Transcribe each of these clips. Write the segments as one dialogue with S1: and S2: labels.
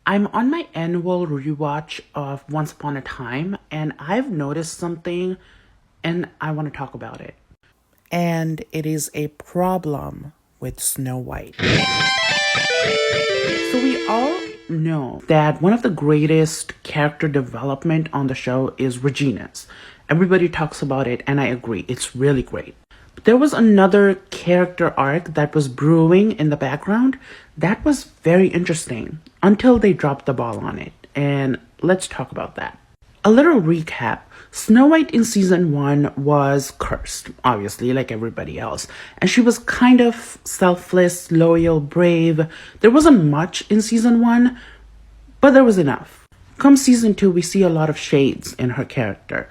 S1: I'm on my annual rewatch of Once Upon a Time, and I've noticed something, and I want to talk about it. And it is a problem with Snow White. So we all know that one of the greatest character development on the show is Regina's. Everybody talks about it, and I agree, it's really great. But there was another character arc that was brewing in the background that was very interesting until they dropped the ball on it. And let's talk about that. A little recap. Snow White in season 1 was cursed, obviously, like everybody else. And she was kind of selfless, loyal, brave. There wasn't much in season 1, but there was enough. Come season 2, we see a lot of shades in her character.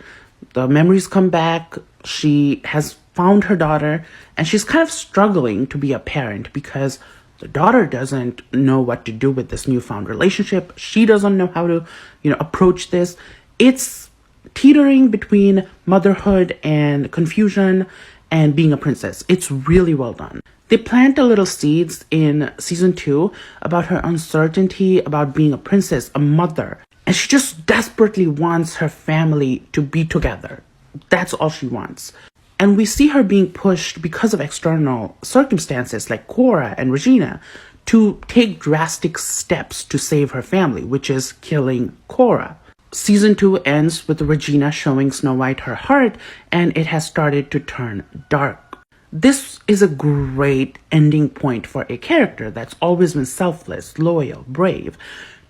S1: The memories come back, she has found her daughter, and she's kind of struggling to be a parent because the daughter doesn't know what to do with this newfound relationship. She doesn't know how to, approach this. It's teetering between motherhood and confusion and being a princess. It's really well done. They plant a little seeds in season 2 about her uncertainty about being a princess, a mother. And she just desperately wants her family to be together. That's all she wants. And we see her being pushed because of external circumstances like Cora and Regina to take drastic steps to save her family, which is killing Cora. Season 2 ends with Regina showing Snow White her heart, and it has started to turn dark. This is a great ending point for a character that's always been selfless, loyal, brave,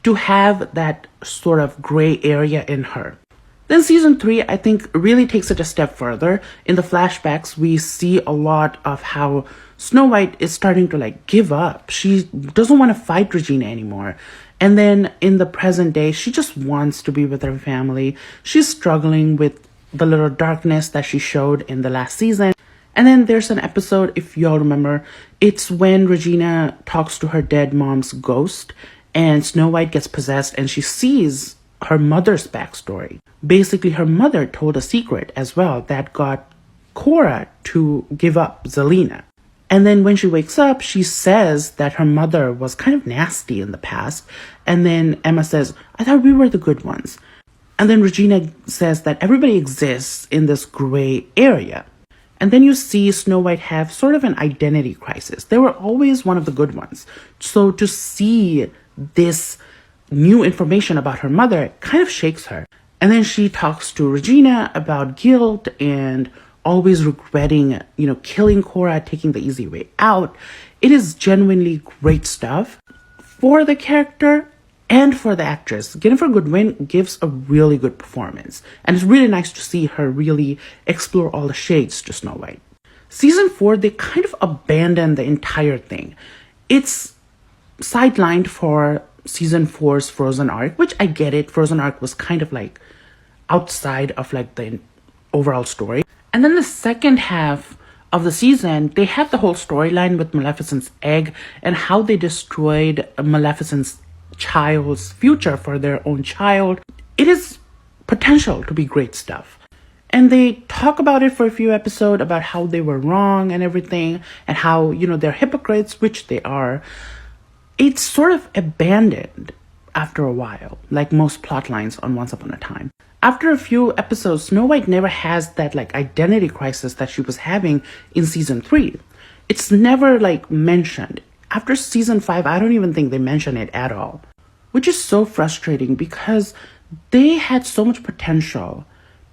S1: to have that sort of gray area in her. Then season 3, I think, really takes it a step further. In the flashbacks, we see a lot of how Snow White is starting to give up. She doesn't want to fight Regina anymore. And then in the present day, she just wants to be with her family. She's struggling with the little darkness that she showed in the last season. And then there's an episode, if y'all remember, it's when Regina talks to her dead mom's ghost and Snow White gets possessed and she sees her mother's backstory. Basically, her mother told a secret as well that got Cora to give up Zelina. And then when she wakes up, she says that her mother was kind of nasty in the past. And then Emma says, I thought we were the good ones. And then Regina says that everybody exists in this gray area. And then you see Snow White have sort of an identity crisis. They were always one of the good ones. So to see this new information about her mother kind of shakes her. And then she talks to Regina about guilt and always regretting, killing Cora, taking the easy way out. It is genuinely great stuff for the character and for the actress. Jennifer Goodwin gives a really good performance, and it's really nice to see her really explore all the shades to Snow White. Season 4, they kind of abandon the entire thing. It's sidelined for season 4's Frozen arc, which I get it. Frozen arc was kind of outside of the overall story. And then the second half of the season, they have the whole storyline with Maleficent's egg and how they destroyed Maleficent's child's future for their own child. It is potential to be great stuff. And they talk about it for a few episodes about how they were wrong and everything and how, they're hypocrites, which they are. It's sort of abandoned after a while, like most plot lines on Once Upon a Time. After a few episodes, Snow White never has that identity crisis that she was having in season 3. It's never mentioned. After season 5, I don't even think they mention it at all, which is so frustrating because they had so much potential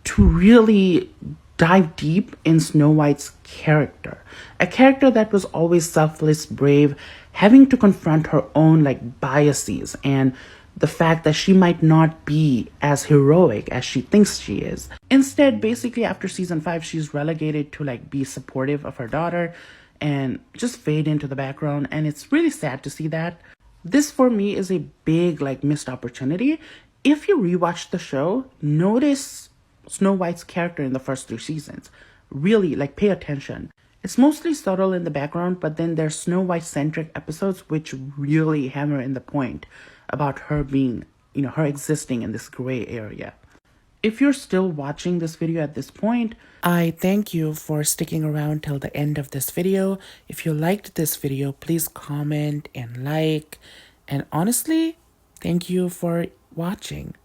S1: to really dive deep in Snow White's character. A character that was always selfless, brave, having to confront her own biases and the fact that she might not be as heroic as she thinks she is. Instead, basically after season 5, she's relegated to be supportive of her daughter and just fade into the background. And it's really sad to see that. This for me is a big missed opportunity. If you rewatch the show, notice Snow White's character in the first 3 seasons. Really pay attention. It's mostly subtle in the background, but then there's Snow White-centric episodes which really hammer in the point about her being, her existing in this gray area. If you're still watching this video at this point, I thank you for sticking around till the end of this video. If you liked this video, please comment and like. And honestly, Thank you for watching.